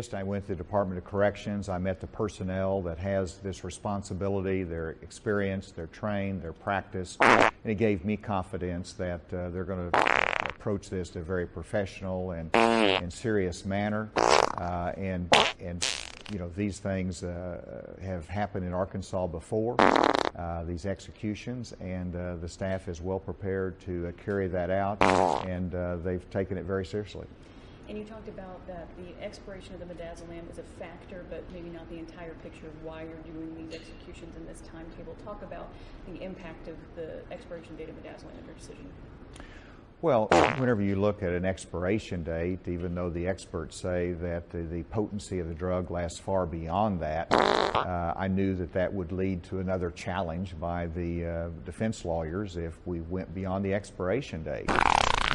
experienced. I went to the Department of Corrections. I met the personnel that has this responsibility. They're experienced, they're trained, they're practiced, and it gave me confidence that they're going to approach this in a very professional and serious manner. And you know, these things have happened in Arkansas before, these executions, and the staff is well prepared to carry that out, and they've taken it very seriously. And you talked about that the expiration of the midazolam is a factor, but maybe not the entire picture of why you're doing these executions in this timetable. Talk about the impact of the expiration date of midazolam in your decision. Well, whenever you look at an expiration date, even though the experts say that the potency of the drug lasts far beyond that, I knew that that would lead to another challenge by the defense lawyers if we went beyond the expiration date.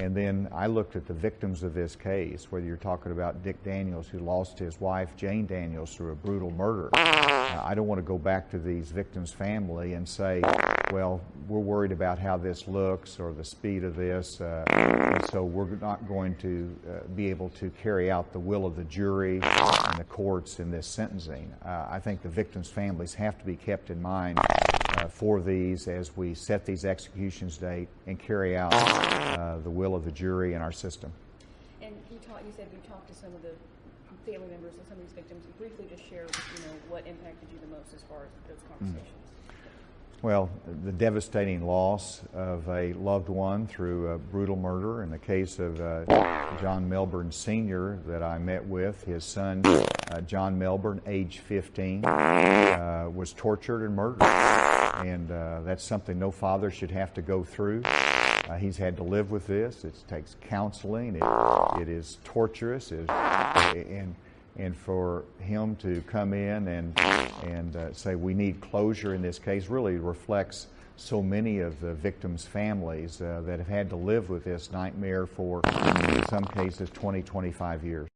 And then I looked at the victims of this case, whether you're talking about Dick Daniels, who lost his wife, Jane Daniels, through a brutal murder. I don't want to go back to these victims' family and say, well, we're worried about how this looks or the speed of this, and so we're not going to be able to carry out the will of the jury and the courts in this sentencing. I think the victims' families have to be kept in mind for these as we set these executions date and carry out the will of the jury in our system. And you said you talked to some of the family members of some of these victims. Briefly just share, what impacted you the most as far as those conversations. Well, the devastating loss of a loved one through a brutal murder. In the case of John Melbourne Sr. that I met with, his son, John Melbourne, age 15, was tortured and murdered. And that's something no father should have to go through. He's had to live with this. It takes counseling. It is torturous. And for him to come in and say we need closure in this case really reflects so many of the victims' families that have had to live with this nightmare for, in some cases, 20, 25 years.